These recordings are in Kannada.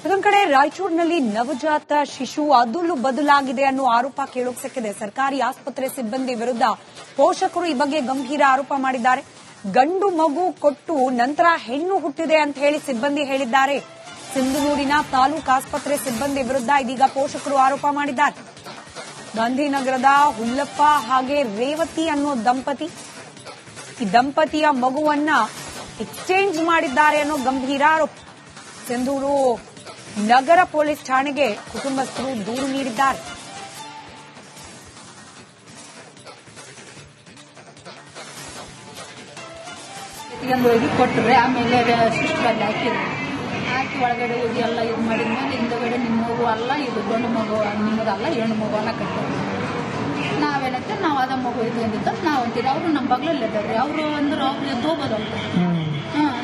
ಇದೊಂದು ಕಡೆ ರಾಯಚೂರಿನಲ್ಲಿ ನವಜಾತ ಶಿಶು ಅದಲು ಬದಲಾಗಿದೆ ಅನ್ನೋ ಆರೋಪ ಕೇಳೋಕ್ ಸಿಕ್ಕಿದೆ. ಸರ್ಕಾರಿ ಆಸ್ಪತ್ರೆ ಸಿಬ್ಬಂದಿ ವಿರುದ್ಧ ಪೋಷಕರು ಈ ಬಗ್ಗೆ ಗಂಭೀರ ಆರೋಪ ಮಾಡಿದ್ದಾರೆ. ಗಂಡು ಮಗು ಕೊಟ್ಟು ನಂತರ ಹೆಣ್ಣು ಹುಟ್ಟಿದೆ ಅಂತ ಹೇಳಿ ಸಿಬ್ಬಂದಿ ಹೇಳಿದ್ದಾರೆ. ಸಿಂಧನೂರಿನ ತಾಲೂಕು ಆಸ್ಪತ್ರೆ ಸಿಬ್ಬಂದಿ ವಿರುದ್ಧ ಇದೀಗ ಪೋಷಕರು ಆರೋಪ ಮಾಡಿದ್ದಾರೆ. ಗಾಂಧಿನಗರದ ಹುಲ್ಲಪ್ಪ ಹಾಗೆ ರೇವತಿ ಅನ್ನೋ ದಂಪತಿ, ಈ ದಂಪತಿಯ ಮಗುವನ್ನ ಎಕ್ಸ್ಚೇಂಜ್ ಮಾಡಿದ್ದಾರೆ ಅನ್ನೋ ಗಂಭೀರ ಆರೋಪ. ಸಿಂಧೂರು ನಗರ ಪೊಲೀಸ್ ಠಾಣೆಗೆ ಕುಟುಂಬಸ್ಥರು ದೂರು ನೀಡಿದ್ದಾರೆ. ಹೋಗಿ ಕೊಟ್ಟರೆ ಆಮೇಲೆ ಸಿಸ್ಟರಲ್ಲಿ ಹಾಕಿ ಒಳಗಡೆ ಹೋಗಿ ಎಲ್ಲ ಇದು ಮಾಡಿದ್ಮೇಲೆ ಹಿಂದಗಡೆ ನಿಮ್ಮ ಮಗು ಅಲ್ಲ, ಇದು ಗಂಡು ಮಗು ನಿಮ್ಮದಲ್ಲ, ಹೆಣ್ಣು ಮಗು ಅನ್ನ ಕಟ್ಟೋದು. ನಾವೇನಂತೆ ನಾವು ಅದ ಮಗು ಇದು ಅಂದಿದ್ದ ನಾವು ಅಂತೀವಿ. ಅವರು ನಮ್ಮ ಬಗ್ಲಲ್ಲಿ ಇದ್ದಾರೆ. ಅವರು ಅಂದ್ರೆ ಅವ್ರು ಎದ್ದು ಹೋಗೋದಲ್ಲ.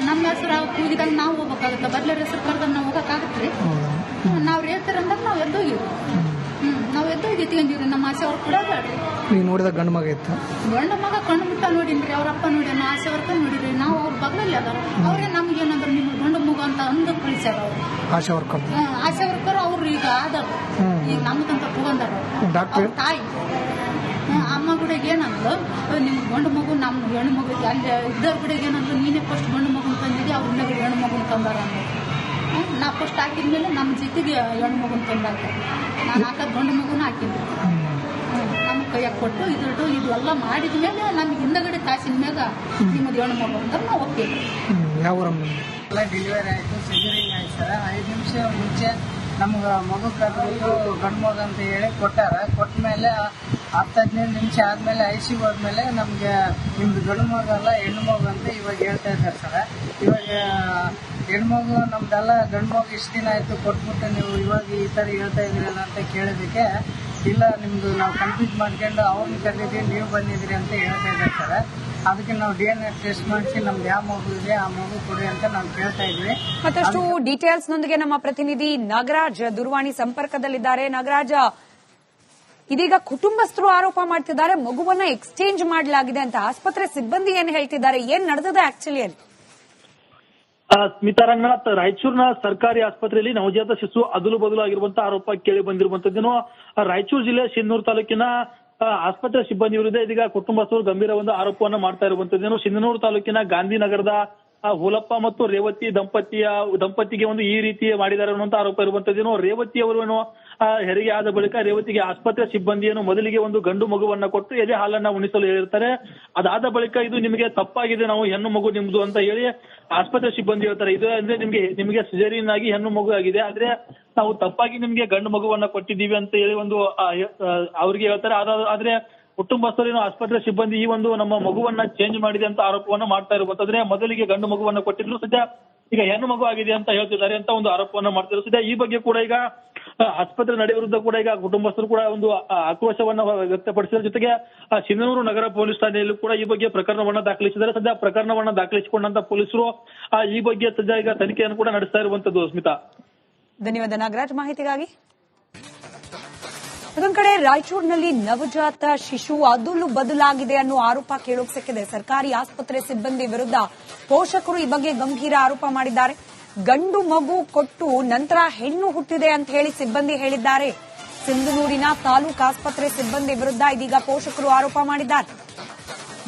ನಮ್ಮ ಹೆಸರು ಅವ್ರು ಕೂಗಿದಾಗ ನಾವು ಹೋಗ್ಬೇಕಾಗುತ್ತೆ. ಬದ್ಲರ ಹೆಸರು ಕರೆದಾಗ ನಾವು ಹೋಗಕ್ಕಾಗತ್ರಿ. ನಾವು ರೇತರ ಅಂದಾಗ ನಾವು ಎದ್ದೋಗಿವಿ. ನಾವು ಎದ್ದೋಗಿ ಎತ್ಕೊಂಡೀವ್ರಿ. ನಮ್ಮ ಆಸೆ ಅವ್ರು ಕೂಡ ಬೇಡ್ರಿ. ನೀವು ನೋಡಿದ ಗಂಡು ಮಗ ಇತ್ತು? ಗಂಡು ಮಗ ಕಣ್ಣು ಮುಟ್ಟ ನೋಡಿನ್ರಿ. ಅವ್ರಪ್ಪ ನೋಡಿ ಆಸೆ ಅವ್ರ ನೋಡಿದ್ರಿ. ನಾವು ಅವ್ರ ಬಗ್ಲಲ್ಲಿ ಅದಾರ. ಅವ್ರೇ ನಮ್ಗೇನಂದ್ರೆ ನಿಮ್ಮ ಗಂಡು ಮಗು ಅಂತ ಅಂದು ಕಳಿಸ್ಯಾರ ಅವ್ರು. ಆಶಾ ವರ್ಕರ್ ಆಶಾ ವರ್ಕರ್ ಅವ್ರು ಈಗ ಆದವ್ರು. ಈಗ ನಮ್ಗಂತ ತಗೊಂಡಾರ ಡಾಕ್ಟರ್ ತಾಯಿ. ಅಮ್ಮ ಕೂಡ ಏನಂದ್ರು, ನಿಮ್ ಗಂಡು ಮಗು ನಮ್ಮ ಹೆಣ್ಣು ಮಗು ಅಲ್ಲಿ ಇದ್ದವ್ರ ಕೂಡ ಏನಂದ್ರು, ನೀನೇ ಫಸ್ಟ್ ಗಂಡು ಮಗುನ್ ತಂದಿದ್ದಿ, ಅವ್ರ ಇನ್ನೊಬ್ರು ಹೆಣ್ಣು ಮಗುನ್ ತಂದಾರ ಅಂದ್ರು. ನಾ ಫಸ್ಟ್ ಹಾಕಿದ್ಮೇಲೆ ನಮ್ಮ ಜೊತೆಗೆ ಹೆಣ್ಣು ಮಗುನ್ ತಂದಾಕ ನಾನು ಹಾಕೋದು ಗಂಡು ಮಗುನ ಹಾಕಿದ್ದೆ. ನಮ್ಮ ಕೈಯಾಗ ಕೊಟ್ಟು ಇದು ಎಲ್ಲ ಮಾಡಿದ್ಮೇಲೆ ನಮ್ಗೆ ಹಿಂದಗಡೆ ತಾಸಿನ ಮ್ಯಾಗ ನಿಮ್ಮದು ಹೆಣ್ಣು ಮಗು ಅಂತ ನಾವು ಹೋಗ್ತೀವಿ. ಯಾವ ಡೆಲಿವರಿ ಆಯಿತು, ಸಿಜರಿಂಗ್ ಆಯ್ತು ಸರ್. 5 ನಿಮಿಷ ಮುಂಚೆ ನಮ್ಗೆ ಮಗು ಕರೆದು ಗಂಡು ಮಗು ಅಂತ ಹೇಳಿ ಕೊಟ್ಟಾರ. ಕೊಟ್ಟ ಮೇಲೆ 10-15 ನಿಮಿಷ ಆದಮೇಲೆ ಐಸಿಗೆ ಹೋದ್ಮೇಲೆ ನಮಗೆ ನಿಮ್ದು ಗಂಡು ಮಗು ಅಲ್ಲ ಹೆಣ್ಣು ಮಗು ಅಂತ ಇವಾಗ ಹೇಳ್ತಾ ಇದ್ದಾರೆ ಸರ್. ಇವಾಗ ಹೆಣ್ಮಗು ನಮ್ದೆಲ್ಲ ಗಂಡು ಮಗು ಇಷ್ಟು ದಿನ ಆಯಿತು ಕೊಟ್ಬಿಟ್ಟು ನೀವು ಇವಾಗ ಈ ಥರ ಹೇಳ್ತಾ ಇದ್ದೀರಲ್ಲ ಅಂತ ಕೇಳೋದಕ್ಕೆ, ಇಲ್ಲ ನಿಮ್ಮದು ನಾವು ಕನ್ಫ್ಯೂಸ್ ಮಾಡ್ಕೊಂಡು ಅವ್ರನ್ನ ಕರೆದಿದ್ದೀವಿ, ನೀವು ಬಂದಿದ್ದೀರಿ ಅಂತ ಹೇಳ್ತಾ ಇದ್ದಾರೆ ಸರ್. ಅದಕ್ಕೆ ನಾವು DNA ಟೆಸ್ಟ್ ಮಾಡಿಸಿ ನಮ್ದು ಯಾವ ಮಗು ಇದೆ ಆ ಮಗು ಕೊಡಿ ಅಂತ ನಾವು ಕೇಳ್ತಾ ಇದ್ವಿ. ಮತ್ತಷ್ಟು ಡೀಟೇಲ್ಸ್ ನೊಂದಿಗೆ ನಮ್ಮ ಪ್ರತಿನಿಧಿ ನಾಗರಾಜ್ ದೂರವಾಣಿ ಸಂಪರ್ಕದಲ್ಲಿದ್ದಾರೆ. ನಾಗರಾಜ್, ಇದೀಗ ಕುಟುಂಬಸ್ಥರು ಆರೋಪ ಮಾಡ್ತಿದ್ದಾರೆ ಮಗುವನ್ನ ಎಕ್ಸ್ಚೇಂಜ್ ಮಾಡಲಾಗಿದೆ ಅಂತ. ಆಸ್ಪತ್ರೆ ಸಿಬ್ಬಂದಿ ಏನ್ ಹೇಳ್ತಿದ್ದಾರೆ? ಏನ್ ನಡೆದಿದೆ ಆಕ್ಚುಲಿ ಅಲ್ಲಿ? ಸ್ಮಿತಾ ರಂಗನಾಥ್, ರಾಯಚೂರಿನ ಸರ್ಕಾರಿ ಆಸ್ಪತ್ರೆಯಲ್ಲಿ ನವಜಾತ ಶಿಶು ಅದಲು ಬದಲು ಆಗಿರುವಂತಹ ಆರೋಪ ಕೇಳಿ ಬಂದಿರುವಂತದ್ದೇನು. ರಾಯಚೂರು ಜಿಲ್ಲೆ ಸಿಂಧನೂರು ತಾಲೂಕಿನ ಆಸ್ಪತ್ರೆ ಸಿಬ್ಬಂದಿ ವಿರುದ್ಧ ಇದೀಗ ಕುಟುಂಬಸ್ಥರು ಗಂಭೀರ ಒಂದು ಆರೋಪವನ್ನು ಮಾಡ್ತಾ ಇರುವಂತದ್ದೇನು. ಸಿಂಧನೂರು ತಾಲೂಕಿನ ಗಾಂಧಿನಗರದ ಹುಲಪ್ಪ ಮತ್ತು ರೇವತಿ ದಂಪತಿಗೆ ಒಂದು ಈ ರೀತಿ ಮಾಡಿದ್ದಾರೆ ಅನ್ನುವಂತ ಆರೋಪ ಇರುವಂತದ್ದೇನು. ರೇವತಿ ಅವರು ಹೆರಿಗೆ ಆದ ಬಳಿಕ ರೇವತಿಗೆ ಆಸ್ಪತ್ರೆ ಸಿಬ್ಬಂದಿಯನ್ನು ಮೊದಲಿಗೆ ಒಂದು ಗಂಡು ಮಗುವನ್ನ ಕೊಟ್ಟು ಎದೆ ಹಾಲನ್ನ ಉಣಿಸಲು ಹೇಳಿರ್ತಾರೆ. ಅದಾದ ಬಳಿಕ ಇದು ನಿಮಗೆ ತಪ್ಪಾಗಿದೆ, ನಾವು ಹೆಣ್ಣು ಮಗು ನಿಮ್ದು ಅಂತ ಹೇಳಿ ಆಸ್ಪತ್ರೆ ಸಿಬ್ಬಂದಿ ಹೇಳ್ತಾರೆ. ಇದು ಅಂದ್ರೆ ನಿಮಗೆ ಸಿಜೇರಿಯನ್ ಆಗಿ ಹೆಣ್ಣು ಮಗು ಆಗಿದೆ, ಆದ್ರೆ ನಾವು ತಪ್ಪಾಗಿ ನಿಮ್ಗೆ ಗಂಡು ಮಗುವನ್ನ ಕೊಟ್ಟಿದ್ದೀವಿ ಅಂತ ಹೇಳಿ ಒಂದು ಅವ್ರಿಗೆ ಹೇಳ್ತಾರೆ. ಆದ್ರೆ ಕುಟುಂಬಸ್ಥರೇನು ಆಸ್ಪತ್ರೆ ಸಿಬ್ಬಂದಿ ಈ ಒಂದು ನಮ್ಮ ಮಗುವನ್ನ ಚೇಂಜ್ ಮಾಡಿದೆ ಅಂತ ಆರೋಪವನ್ನ ಮಾಡ್ತಾ ಇರುವಂತಂದ್ರೆ, ಮೊದಲಿಗೆ ಗಂಡು ಮಗುವನ್ನ ಕೊಟ್ಟಿದ್ರು, ಸದ್ಯ ಈಗ ಹೆಣ್ಣು ಮಗು ಆಗಿದೆ ಅಂತ ಹೇಳ್ತಿದ್ದಾರೆ ಅಂತ ಒಂದು ಆರೋಪವನ್ನ ಮಾಡ್ತಿದ್ರು. ಸದ್ಯ ಈ ಬಗ್ಗೆ ಕೂಡ ಈಗ ಆಸ್ಪತ್ರೆ ನಡೆ ವಿರುದ್ಧ ಕೂಡ ಈಗ ಕುಟುಂಬಸ್ಥರು ಕೂಡ ಒಂದು ಆಕ್ರೋಶವನ್ನ ವ್ಯಕ್ತಪಡಿಸಿದ ಜೊತೆಗೆ ಸಿಂಧನೂರು ನಗರ ಪೊಲೀಸ್ ಠಾಣೆಯಲ್ಲೂ ಕೂಡ ಈ ಬಗ್ಗೆ ಪ್ರಕರಣವನ್ನ ದಾಖಲಿಸಿದ್ದಾರೆ. ಸದ್ಯ ಪ್ರಕರಣವನ್ನ ದಾಖಲಿಸಿಕೊಂಡಂತ ಪೊಲೀಸರು ಈ ಬಗ್ಗೆ ಸದ್ಯ ಈಗ ತನಿಖೆಯನ್ನು ಕೂಡ ನಡೆಸ್ತಾ ಇರುವಂತದ್ದು. ಸ್ಮಿತಾ, ಧನ್ಯವಾದ ನಾಗರಾಜ್ ಮಾಹಿತಿಗಾಗಿ. ಇದೊಂದು ಕಡೆ ರಾಯಚೂರಿನಲ್ಲಿ ನವಜಾತ ಶಿಶು ಅದಲು ಬದಲಾಗಿದೆ ಅನ್ನೋ ಆರೋಪ ಕೇಳೋಕ್ ಸಿಕ್ಕಿದೆ. ಸರ್ಕಾರಿ ಆಸ್ಪತ್ರೆ ಸಿಬ್ಬಂದಿ ವಿರುದ್ಧ ಪೋಷಕರು ಈ ಬಗ್ಗೆ ಗಂಭೀರ ಆರೋಪ ಮಾಡಿದ್ದಾರೆ. ಗಂಡು ಮಗು ಕೊಟ್ಟು ನಂತರ ಹೆಣ್ಣು ಹುಟ್ಟಿದೆ ಅಂತ ಹೇಳಿ ಸಿಬ್ಬಂದಿ ಹೇಳಿದ್ದಾರೆ. ಸಿಂಧನೂರಿನ ತಾಲೂಕು ಆಸ್ಪತ್ರೆ ಸಿಬ್ಬಂದಿ ವಿರುದ್ಧ ಇದೀಗ ಪೋಷಕರು ಆರೋಪ ಮಾಡಿದ್ದಾರೆ.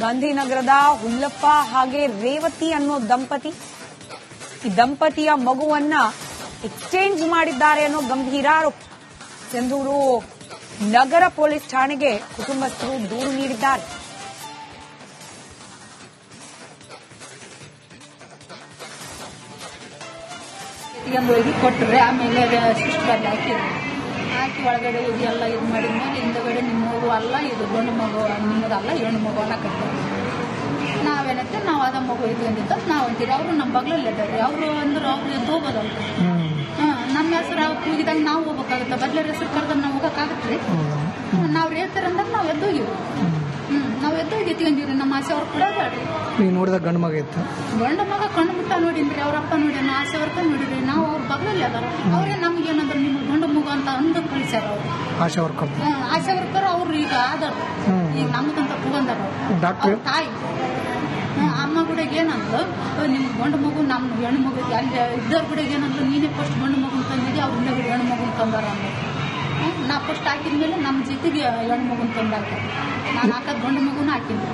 ಗಾಂಧಿನಗರದ ಹುಲ್ಲಪ್ಪ ಹಾಗೆ ರೇವತಿ ಅನ್ನೋ ದಂಪತಿ, ಈ ದಂಪತಿಯ ಮಗುವನ್ನ ಎಕ್ಸ್ಚೇಂಜ್ ಮಾಡಿದ್ದಾರೆ ಅನ್ನೋ ಗಂಭೀರ ಆರೋಪ. ಸಿಂಧೂರು ನಗರ ಪೊಲೀಸ್ ಠಾಣೆಗೆ ಕುಟುಂಬಸ್ಥರು ದೂರು ನೀಡಿದ್ದಾರೆ. ಹೋಗಿ ಕೊಟ್ಟರೆ ಆಮೇಲೆ ಸಿಸ್ಟರಲ್ಲಿ ಹಾಕಿ ಒಳಗಡೆ ಹೋಗಿ ಎಲ್ಲ ಇದು ಮಾಡಿದ್ಮೇಲೆ ಹಿಂದಗಡೆ ನಿಮ್ಮ ಮಗು ಅಲ್ಲ, ಇದು ಗಂಡು ಮಗು ನಿಮ್ಮದಲ್ಲ, ಹೆಣ್ಣು ಮಗು ಅನ್ನ ಕಟ್ಟೋದು. ನಾವೇನಂತೆ ನಾವು ಅದ ಮಗು ಇದು ಅಂದಿದ್ದ ನಾವು ಅಂತೀವಿ. ಅವರು ನಮ್ಮ ಬಗ್ಲಲ್ಲಿ ಇದ್ದಾರೆ. ಅವರು ಅಂದ್ರೆ ಅವ್ರು ಎದ್ದು ಹೋಗೋದಲ್ಲ. ನಮ್ಮ ಹೆಸರು ಅವ್ರು ಕೂಗಿದಾಗ ನಾವು ಹೋಗ್ಬೇಕಾಗುತ್ತೆ. ಬದ್ಲರ ಹೆಸರು ಕರೆದಾಗ ನಾವು ಹೋಗಕ್ಕಾಗತ್ರಿ. ನಾವು ರೇತರ ಅಂದಾಗ ನಾವು ಎದ್ದೋಗಿವಿ. ನಾವು ಎದ್ದೋಗಿ ಎತ್ಕೊಂಡೀವ್ರಿ. ನಮ್ಮ ಆಸೆ ಅವ್ರು ಕೂಡ ಬೇಡ್ರಿ. ನೀವು ನೋಡಿದ ಗಂಡು ಮಗ ಇತ್ತು? ಗಂಡು ಮಗ ಕಣ್ಣು ಮುಟ್ಟ ನೋಡಿನ್ರಿ. ಅವ್ರಪ್ಪ ನೋಡಿ ಆಸೆ ಅವ್ರ ನೋಡಿದ್ರಿ. ನಾವು ಅವ್ರ ಬಗ್ಲಲ್ಲಿ ಅದಾರ. ಅವ್ರೇ ನಮ್ಗೇನಂದ್ರೆ ನಿಮ್ಮ ಗಂಡು ಮಗು ಅಂತ ಅಂದು ಕಳಿಸ್ಯಾರ ಅವ್ರು. ಆಶಾ ವರ್ಕರ್ ಆಶಾ ವರ್ಕರ್ ಅವ್ರು ಈಗ ಆದವ್ರು. ಈಗ ನಮ್ಗಂತ ತಗೊಂಡಾರ ಡಾಕ್ಟರ್ ತಾಯಿ. ಅಮ್ಮ ಕೂಡ ಏನಂದ್ಲು, ನಿಮ್ಗೆ ಗಂಡು ಮಗು ನಮ್ಮ ಹೆಣ್ಣು ಮಗು ಅಲ್ಲಿ ಇದ್ದವ್ರ ಕೂಡ ಏನಂದ್ಲು, ನೀನೇ ಫಸ್ಟ್ ಗಂಡು ಮಗು ತಂದಿದ್ದಿ, ಅವ್ರ ಹಿಂದೆ ಹೆಣ್ಣು ಮಗು ತಂದಾರ ಅಂದ್ರು. ನಾ ಫಸ್ಟ್ ಹಾಕಿದ್ಮೇಲೆ ನಮ್ಮ ಜೊತೆಗೆ ಹೆಣ್ಣು ಮಗುನ ತಂದಾಕ ನಾನು ಹಾಕೋದು ಗಂಡು ಮಗುನ ಹಾಕಿದ್ದೆ.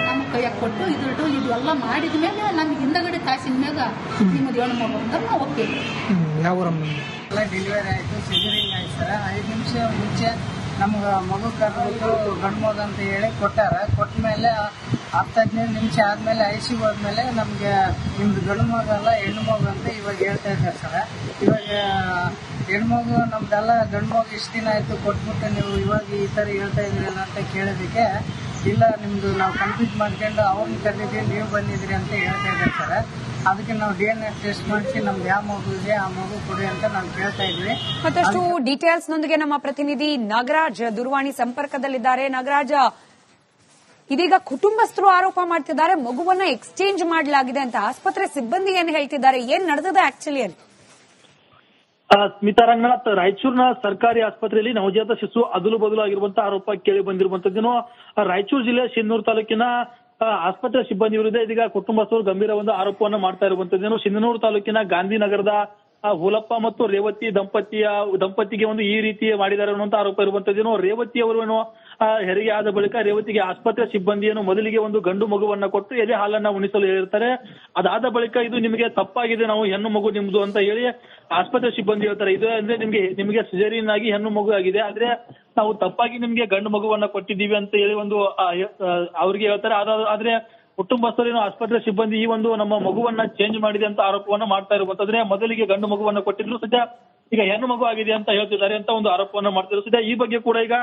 ನಮ್ಮ ಕೈಯಾಗ ಕೊಟ್ಟು ಇದು ಎಲ್ಲ ಮಾಡಿದ ಮೇಲೆ ನಮ್ಗೆ ಹಿಂದಗಡೆ ತಾಸಿನ ಮ್ಯಾಗ ನಿಮ್ಮದು ಹೆಣ್ಣು ಮಗು ಅಂತ ನಾವು ಒಪ್ಪಿದ್ವಿ. ಎಲ್ಲ ಡೆಲಿವರಿ ಆಯಿತು, ಸಿಜರಿಂಗ್ ಆಯ್ತು ಸರ್. 5 ನಿಮಿಷ ಮುಂಚೆ ನಮ್ಗೆ ಮಗು ಕರ್ಬಿಟ್ಟು ಗಂಡು ಮಗು ಅಂತ ಹೇಳಿ ಕೊಟ್ಟಾರ. ಕೊಟ್ಟ ಮೇಲೆ 10-15 ನಿಮಿಷ ಆದಮೇಲೆ ಐಸಿ ಹೋದ್ಮೇಲೆ ನಮಗೆ ನಿಮ್ದು ಗಂಡು ಮಗು ಅಲ್ಲ ಹೆಣ್ಣು ಮಗು ಅಂತ ಇವಾಗ ಹೇಳ್ತಾ ಇದ್ದಾರೆ ಸರ್. ಇವಾಗ ಹೆಣ್ಮಗು ನಮ್ದೆಲ್ಲ ಗಂಡು ಮಗು ಇಷ್ಟು ದಿನ ಆಯಿತು ಕೊಟ್ಬಿಟ್ಟು ನೀವು ಇವಾಗ ಈ ಥರ ಹೇಳ್ತಾ ಇದ್ರಲ್ಲ ಅಂತ ಕೇಳೋದಕ್ಕೆ, ಇಲ್ಲ ನಿಮ್ಮದು ನಾವು ಕನ್ಫ್ಯೂಸ್ ಮಾಡ್ಕೊಂಡು ಅವ್ರನ್ನ ಕರೆದಿದ್ದೀವಿ, ನೀವು ಬಂದಿದ್ರಿ ಅಂತ ಹೇಳ್ತಾ ಇದ್ದಾರೆ ಸರ್. ಅದಕ್ಕೆ ನಾವು DNA ಟೆಸ್ಟ್ ಮಾಡಿಸಿ ನಮ್ದು ಯಾವ ಮಗು ಇದೆ ಆ ಮಗು ಕೊಡಿ ಅಂತ ನಾವು ಕೇಳ್ತಾ ಇದ್ವಿ. ಮತ್ತಷ್ಟು ಡೀಟೇಲ್ಸ್ ನೊಂದಿಗೆ ನಮ್ಮ ಪ್ರತಿನಿಧಿ ನಾಗರಾಜ್ ದೂರವಾಣಿ ಸಂಪರ್ಕದಲ್ಲಿದ್ದಾರೆ. ನಾಗರಾಜ್, ಇದೀಗ ಕುಟುಂಬಸ್ಥರು ಆರೋಪ ಮಾಡ್ತಿದ್ದಾರೆ ಮಗುವನ್ನ ಎಕ್ಸ್ಚೇಂಜ್ ಮಾಡಲಾಗಿದೆ ಅಂತ. ಆಸ್ಪತ್ರೆ ಸಿಬ್ಬಂದಿ ಏನ್ ಹೇಳ್ತಿದ್ದಾರೆ, ಏನ್ ನಡೆದಿದೆ ಆಕ್ಚುಲಿ ಅಲ್ಲಿ? ಸ್ಮಿತಾ ರಂಗನಾಥ್, ರಾಯಚೂರಿನ ಸರ್ಕಾರಿ ಆಸ್ಪತ್ರೆಯಲ್ಲಿ ನವಜಾತ ಶಿಶು ಅದಲು ಬದಲು ಆಗಿರುವಂತಹ ಆರೋಪ ಕೇಳಿ ಬಂದಿರುವಂತದ್ದೇನು ರಾಯಚೂರು ಜಿಲ್ಲೆಯ ಸಿನ್ನೂರು ತಾಲೂಕಿನ ಆಸ್ಪತ್ರೆ ಸಿಬ್ಬಂದಿ ವಿರುದ್ಧ ಇದೀಗ ಕುಟುಂಬಸ್ಥರು ಗಂಭೀರ ಒಂದು ಆರೋಪವನ್ನು ಮಾಡ್ತಾ ಇರುವಂತದ್ದೇನು ಸಿಂಧನೂರು ತಾಲೂಕಿನ ಗಾಂಧಿನಗರದ ಹುಲಪ್ಪ ಮತ್ತು ರೇವತಿ ದಂಪತಿಗೆ ಒಂದು ಈ ರೀತಿ ಮಾಡಿದ್ದಾರೆ ಅನ್ನುವಂತ ಆರೋಪ ಇರುವಂತದ್ದೇನು. ರೇವತಿ ಅವರು ಹೆರಿಗೆ ಆದ ಬಳಿಕ ರೇವತಿಗೆ ಆಸ್ಪತ್ರೆ ಸಿಬ್ಬಂದಿಯನ್ನು ಮೊದಲಿಗೆ ಒಂದು ಗಂಡು ಮಗುವನ್ನ ಕೊಟ್ಟು ಎದೆ ಹಾಲನ್ನ ಉಣಿಸಲು ಹೇಳಿರ್ತಾರೆ. ಅದಾದ ಬಳಿಕ ಇದು ನಿಮಗೆ ತಪ್ಪಾಗಿದೆ, ನಾವು ಹೆಣ್ಣು ಮಗು ನಿಮ್ದು ಅಂತ ಹೇಳಿ ಆಸ್ಪತ್ರೆ ಸಿಬ್ಬಂದಿ ಹೇಳ್ತಾರೆ. ಇದು ಅಂದ್ರೆ ನಿಮಗೆ ಸಿಜೇರಿಯನ್ ಆಗಿ ಹೆಣ್ಣು ಮಗು ಆಗಿದೆ, ಆದ್ರೆ ನಾವು ತಪ್ಪಾಗಿ ನಿಮ್ಗೆ ಗಂಡು ಮಗುವನ್ನ ಕೊಟ್ಟಿದ್ದೀವಿ ಅಂತ ಹೇಳಿ ಒಂದು ಅವ್ರಿಗೆ ಹೇಳ್ತಾರೆ. ಆದ್ರೆ ಕುಟುಂಬಸ್ಥರೇನು ಆಸ್ಪತ್ರೆ ಸಿಬ್ಬಂದಿ ಈ ಒಂದು ನಮ್ಮ ಮಗುವನ್ನ ಚೇಂಜ್ ಮಾಡಿದೆ ಅಂತ ಆರೋಪವನ್ನ ಮಾಡ್ತಾ ಇರುವಂತಂದ್ರೆ ಮೊದಲಿಗೆ ಗಂಡು ಮಗುವನ್ನ ಕೊಟ್ಟಿದ್ರು, ಸದ್ಯ ಈಗ ಹೆಣ್ಣು ಮಗು ಆಗಿದೆ ಅಂತ ಹೇಳ್ತಿದ್ದಾರೆ ಅಂತ ಒಂದು ಆರೋಪವನ್ನ ಮಾಡ್ತಿದ್ರು. ಸದ್ಯ ಈ ಬಗ್ಗೆ ಕೂಡ ಈಗ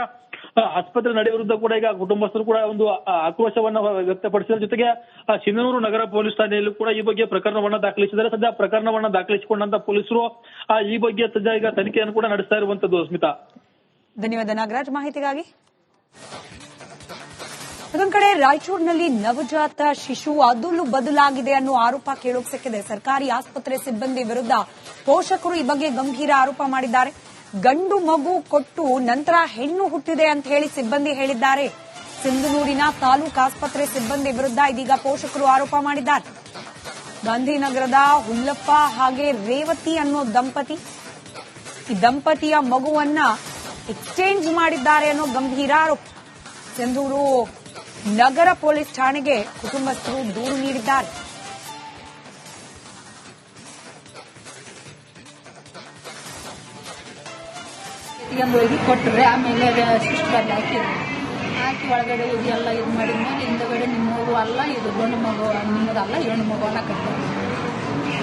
ಆಸ್ಪತ್ರೆ ನಡೆ ವಿರುದ್ಧ ಕೂಡ ಈಗ ಕುಟುಂಬಸ್ಥರು ಕೂಡ ಒಂದು ಆಕ್ರೋಶವನ್ನ ವ್ಯಕ್ತಪಡಿಸಿದ ಜೊತೆಗೆ ಸಿಂಧನೂರು ನಗರ ಪೊಲೀಸ್ ಠಾಣೆಯಲ್ಲೂ ಕೂಡ ಈ ಬಗ್ಗೆ ಪ್ರಕರಣವನ್ನ ದಾಖಲಿಸಿದ್ದಾರೆ. ಸದ್ಯ ಪ್ರಕರಣವನ್ನ ದಾಖಲಿಸಿಕೊಂಡಂತ ಪೊಲೀಸರು ಈ ಬಗ್ಗೆ ಸದ್ಯ ಈಗ ತನಿಖೆಯನ್ನು ಕೂಡ ನಡೆಸ್ತಾ ಇರುವಂತದ್ದು. ಸ್ಮಿತಾ, ಧನ್ಯವಾದ ನಾಗರಾಜ್ ಮಾಹಿತಿಗಾಗಿ. ಅದೊಂದ್ ಕಡೆ ರಾಯಚೂರಿನಲ್ಲಿ ನವಜಾತ ಶಿಶು ಅದಲು ಬದಲಾಗಿದೆ ಅನ್ನೋ ಆರೋಪ ಕೇಳೋಕ್ ಸಿಕ್ಕಿದೆ. ಸರ್ಕಾರಿ ಆಸ್ಪತ್ರೆ ಸಿಬ್ಬಂದಿ ವಿರುದ್ಧ ಪೋಷಕರು ಈ ಬಗ್ಗೆ ಗಂಭೀರ ಆರೋಪ ಮಾಡಿದ್ದಾರೆ. ಗಂಡು ಮಗು ಕೊಟ್ಟು ನಂತರ ಹೆಣ್ಣು ಹುಟ್ಟಿದೆ ಅಂತ ಹೇಳಿ ಸಿಬ್ಬಂದಿ ಹೇಳಿದ್ದಾರೆ. ಸಿಂಧನೂರಿನ ತಾಲೂಕು ಆಸ್ಪತ್ರೆ ಸಿಬ್ಬಂದಿ ವಿರುದ್ಧ ಇದೀಗ ಪೋಷಕರು ಆರೋಪ ಮಾಡಿದ್ದಾರೆ. ಗಾಂಧಿನಗರದ ಹುಲ್ಲಪ್ಪ ಹಾಗೆ ರೇವತಿ ಅನ್ನೋ ದಂಪತಿ, ಈ ದಂಪತಿಯ ಮಗುವನ್ನ ಎಕ್ಸ್ಚೇಂಜ್ ಮಾಡಿದ್ದಾರೆ ಅನ್ನೋ ಗಂಭೀರ ಆರೋಪ. ಸಿಂಧೂರು ನಗರ ಪೊಲೀಸ್ ಠಾಣೆಗೆ ಕುಟುಂಬಸ್ಥರು ದೂರು ನೀಡಿದ್ದಾರೆ. ಹೋಗಿ ಕೊಟ್ಟರೆ ಆಮೇಲೆ ಸಿಸ್ಟರ್ ಹಾಕಿ ಒಳಗಡೆ ಹೋಗಿ ಎಲ್ಲ ಇದು ಮಾಡಿದ್ಮೇಲೆ ಹಿಂದಗಡೆ ನಿಮ್ಮ ಮಗು ಅಲ್ಲ, ಇದು ಗಂಡು ಮಗು ನಿಮ್ಮದಲ್ಲ ಹೆಣ್ಣು ಮಗು ಅನ್ನಕತ್ತಾರೆ.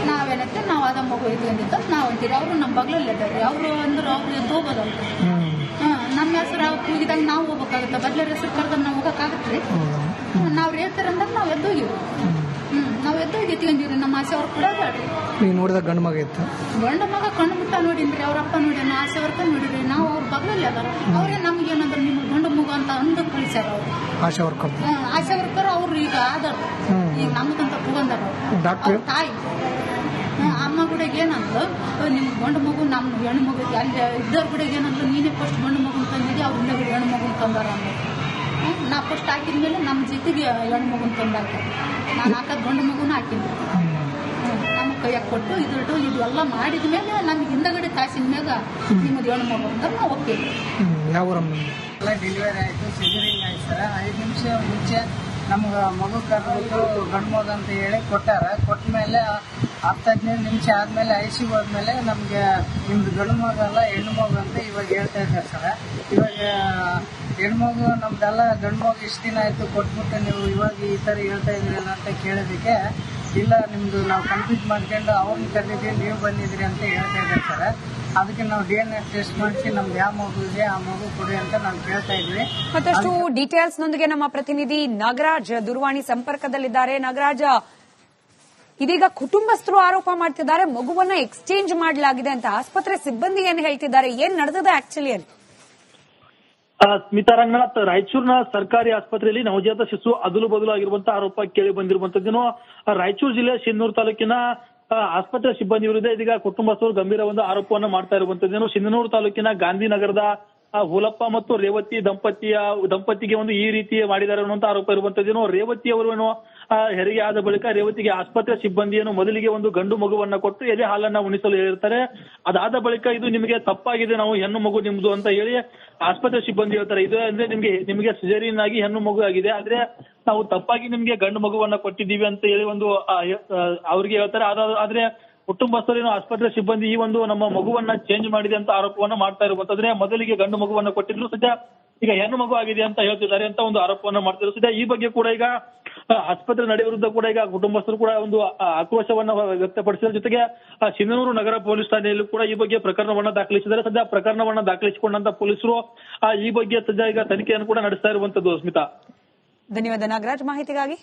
ನಾವೇನತ್ತೆ ನಾವು ಅದ ಮಗು ಇದು ಅಂದಿದ್ದ ನಾವು ಅಂತೀರಿ. ಅವರು ನಮ್ಮ ಬಗ್ಲಲ್ಲಿ ಇದ್ದಾರೆ. ಅವರು ಅಂದ್ರೆ ಅವ್ರು ಎದ್ದು ಹೋಗೋದಲ್ಲ. ನಮ್ಮ ಹೆಸರು ಅವ್ರು ಕೂಗಿದಾಗ ನಾವು ಹೋಗ್ಬೇಕಾಗುತ್ತೆ. ಬದ್ಲರ ಹೆಸರು ಕರೆದಾಗ ನಾವು ಹೋಗಕ್ಕಾಗತ್ರಿ? ನಾವು ಹೇಳ್ತಾರಂದ್ರೆ ನಾವು ಎದ್ದೋಗಿವಿ. ನಾವು ಎದ್ದೋಗಿ ತಿಂದಿವ್ರಿ. ನಮ್ಮ ಆಸೆ ಅವ್ರು ಕೂಡ ಬೇಡ್ರಿ. ನೀವು ನೋಡಿದ ಗಂಡು ಮಗ ಇತ್ತು? ಗಂಡು ಮಗ ಕಣ್ಣು ಬಿಟ್ಟ ನೋಡಿನ್ರಿ, ಅವ್ರಪ್ಪ ನೋಡಿನ, ಆಸೆ ಅವ್ರ ನೋಡಿರಿ. ನಾವು ಅವ್ರ ಬಗ್ಲಲ್ಲಿ ಅದಾರ. ಅವ್ರೇ ನಮ್ಗೇನಂದ್ರೆ ನಿಮ್ಮ ಗಂಡು ಮಗು ಅಂತ ಅಂದು ಕಳಿಸ್ಯಾರ ಅವ್ರು. ಆಶಾ ವರ್ಕರ್ ಆಶಾ ವರ್ಕರ್ ಅವ್ರು ಈಗ ಆದಾರ. ಈಗ ನಮ್ಗಂತ ತಗೊಂಡಾರ ಅವ್ರು ತಾಯಿ. ಅಮ್ಮ ಕೂಡ ಏನಂದ್ಲು, ನಿಮ್ಗೆ ಗಂಡು ಮಗು ನಮ್ಮ ಹೆಣ್ಣು ಮಗು ಅಲ್ಲಿ ಇದ್ದವ್ರ ಕೂಡ ಏನಂದ್ಲು, ನೀನೇ ಫಸ್ಟ್ ಗಂಡು ಮಗುನ ತಂದಿದ್ದಿ, ಅವ್ರ ಹಿಂದೆ ಹೆಣ್ಣು ಮಗುನ ತಂದಾರ ಅಂದ್ರು. ನಾ ಫಸ್ಟ್ ಹಾಕಿದ್ಮೇಲೆ ನಮ್ಮ ಜೊತೆಗೆ ಹೆಣ್ಣು ಮಗುನ ತಂದಾಕ ನಾನು ಹಾಕೋದು ಗಂಡು ಮಗುನ ಹಾಕಿದ್ದೆ. ನಮ್ಮ ಕೈಯಾಗ ಕೊಟ್ಟು ಇದು ಎಲ್ಲ ಮಾಡಿದ ಮೇಲೆ ನಮ್ಗೆ ಹಿಂದಗಡೆ ತಾಸಿನ ಮ್ಯಾಗ ನಿಮ್ಮದು ಹೆಣ್ಣು ಮಗು ಅಂತ ನಾವು ಒಪ್ಪಿದ್ವಿ. ಎಲ್ಲ ಡೆಲಿವರಿ ಆಯಿತು, ಸಿಜರಿಂಗ್ ಆಯ್ತು ಸರ್. 5 ನಿಮಿಷ ಮುಂಚೆ ನಮ್ಗೆ ಮಗು ಕರ್ಬಿಟ್ಟು ಗಂಡು ಮಗು ಅಂತ ಹೇಳಿ ಕೊಟ್ಟಾರ. ಕೊಟ್ಟ ಮೇಲೆ 10-15 ನಿಮಿಷ ಆದಮೇಲೆ ಐಸಿ ಹೋದ್ಮೇಲೆ ನಮಗೆ ನಿಮ್ದು ಗಂಡು ಮಗು ಅಲ್ಲ ಹೆಣ್ಣು ಮಗು ಅಂತ ಇವಾಗ ಹೇಳ್ತಾ ಇದ್ದಾರೆ ಸರ್. ಇವಾಗ ಹೆಣ್ಮಗು ನಮ್ದೆಲ್ಲ ಗಂಡು ಮಗು ಇಷ್ಟು ದಿನ ಆಯಿತು ಕೊಟ್ಬಿಟ್ಟು ನೀವು ಇವಾಗ ಈ ಥರ ಹೇಳ್ತಾ ಇದ್ರಲ್ಲ ಅಂತ ಕೇಳೋದಕ್ಕೆ, ಇಲ್ಲ ನಿಮ್ಮದು ನಾವು ಕನ್ಫ್ಯೂಸ್ ಮಾಡ್ಕೊಂಡು ಅವ್ರನ್ನ ಕರೆದಿದ್ದೀವಿ, ನೀವು ಬಂದಿದ್ರಿ ಅಂತ ಹೇಳ್ತಾ ಇದ್ದಾರೆ ಸರ್. ಅದಕ್ಕೆ ನಾವು DNA ಟೆಸ್ಟ್ ಮಾಡಿಸಿ ನಮ್ದು ಯಾವ ಮಗು ಇದೆ ಆ ಮಗು ಕೊಡಿ ಅಂತ ನಾವು ಕೇಳ್ತಾ ಇದ್ವಿ. ಮತ್ತಷ್ಟು ಡೀಟೇಲ್ಸ್ ನೊಂದಿಗೆ ನಮ್ಮ ಪ್ರತಿನಿಧಿ ನಾಗರಾಜ್ ದೂರವಾಣಿ ಸಂಪರ್ಕದಲ್ಲಿದ್ದಾರೆ. ನಾಗರಾಜ್, ಇದೀಗ ಕುಟುಂಬಸ್ಥರು ಆರೋಪ ಮಾಡ್ತಿದ್ದಾರೆ ಮಗುವನ್ನ ಎಕ್ಸ್ಚೇಂಜ್ ಮಾಡಲಾಗಿದೆ ಅಂತ. ಆಸ್ಪತ್ರೆ ಸಿಬ್ಬಂದಿ ಏನ್ ಹೇಳ್ತಿದ್ದಾರೆ, ಏನ್ ನಡೆದಿದೆ ಆಕ್ಚುಲಿ ಅಲ್ಲಿ? ಸ್ಮಿತಾ ರಂಗನಾಥ್, ರಾಯಚೂರಿನ ಸರ್ಕಾರಿ ಆಸ್ಪತ್ರೆಯಲ್ಲಿ ನವಜಾತ ಶಿಶು ಅದಲು ಬದಲು ಆಗಿರುವಂತಹ ಆರೋಪ ಕೇಳಿ ಬಂದಿರುವಂತದ್ದೇನು ರಾಯಚೂರು ಜಿಲ್ಲೆಯ ಸಿನ್ನೂರು ತಾಲೂಕಿನ ಆಸ್ಪತ್ರೆ ಸಿಬ್ಬಂದಿ ವಿರುದ್ಧ ಇದೀಗ ಕುಟುಂಬಸ್ಥರು ಗಂಭೀರ ಒಂದು ಆರೋಪವನ್ನು ಮಾಡ್ತಾ ಇರುವಂತದ್ದೇನು ಸಿಂಧನೂರು ತಾಲೂಕಿನ ಗಾಂಧಿನಗರದ ಹುಲಪ್ಪ ಮತ್ತು ರೇವತಿ ದಂಪತಿಗೆ ಒಂದು ಈ ರೀತಿ ಮಾಡಿದ್ದಾರೆ ಅನ್ನುವಂತ ಆರೋಪ ಇರುವಂತದ್ದೇನು. ರೇವತಿ ಅವರು ಹೆರಿಗೆ ಆದ ಬಳಿಕ ರೇವತಿಗೆ ಆಸ್ಪತ್ರೆ ಸಿಬ್ಬಂದಿಯನ್ನು ಮೊದಲಿಗೆ ಒಂದು ಗಂಡು ಮಗುವನ್ನ ಕೊಟ್ಟು ಎದೆ ಹಾಲನ್ನ ಉಣಿಸಲು ಹೇಳಿರ್ತಾರೆ. ಅದಾದ ಬಳಿಕ ಇದು ನಿಮಗೆ ತಪ್ಪಾಗಿದೆ, ನಾವು ಹೆಣ್ಣು ಮಗು ನಿಮ್ದು ಅಂತ ಹೇಳಿ ಆಸ್ಪತ್ರೆ ಸಿಬ್ಬಂದಿ ಹೇಳ್ತಾರೆ. ಇದು ಅಂದ್ರೆ ನಿಮಗೆ ಸಿಜೇರಿಯನ್ ಆಗಿ ಹೆಣ್ಣು ಮಗು ಆಗಿದೆ, ಆದ್ರೆ ನಾವು ತಪ್ಪಾಗಿ ನಿಮ್ಗೆ ಗಂಡು ಮಗುವನ್ನ ಕೊಟ್ಟಿದ್ದೀವಿ ಅಂತ ಹೇಳಿ ಒಂದು ಅವ್ರಿಗೆ ಹೇಳ್ತಾರೆ. ಆದ್ರೆ ಕುಟುಂಬಸ್ಥರೇನು ಆಸ್ಪತ್ರೆ ಸಿಬ್ಬಂದಿ ಈ ಒಂದು ನಮ್ಮ ಮಗುವನ್ನ ಚೇಂಜ್ ಮಾಡಿದೆ ಅಂತ ಆರೋಪವನ್ನ ಮಾಡ್ತಾ ಇರುವಂತಂದ್ರೆ ಮೊದಲಿಗೆ ಗಂಡು ಮಗುವನ್ನ ಕೊಟ್ಟಿದ್ರು ಸದ್ಯ ಈಗ ಹೆಣ್ಣು ಮಗು ಆಗಿದೆ ಅಂತ ಹೇಳ್ತಿದ್ದಾರೆ ಅಂತ ಒಂದು ಆರೋಪವನ್ನ ಮಾಡ್ತಿದ್ರು. ಸದ್ಯ ಈ ಬಗ್ಗೆ ಕೂಡ ಈಗ ಆಸ್ಪತ್ರೆ ನಡೆ ವಿರುದ್ಧ ಕೂಡ ಈಗ ಕುಟುಂಬಸ್ಥರು ಕೂಡ ಒಂದು ಆಕ್ರೋಶವನ್ನ ವ್ಯಕ್ತಪಡಿಸಿದ ಜೊತೆಗೆ ಸಿಂಧನೂರು ನಗರ ಪೊಲೀಸ್ ಠಾಣೆಯಲ್ಲೂ ಕೂಡ ಈ ಬಗ್ಗೆ ಪ್ರಕರಣವನ್ನ ದಾಖಲಿಸಿದ್ದಾರೆ. ಸದ್ಯ ಪ್ರಕರಣವನ್ನ ದಾಖಲಿಸಿಕೊಂಡಂತ ಪೊಲೀಸರು ಈ ಬಗ್ಗೆ ಸದ್ಯ ಈಗ ತನಿಖೆಯನ್ನು ಕೂಡ ನಡೆಸ್ತಾ ಇರುವಂತದ್ದು. ಸ್ಮಿತಾ, ಧನ್ಯವಾದ ನಾಗರಾಜ್ ಮಾಹಿತಿಗಾಗಿ.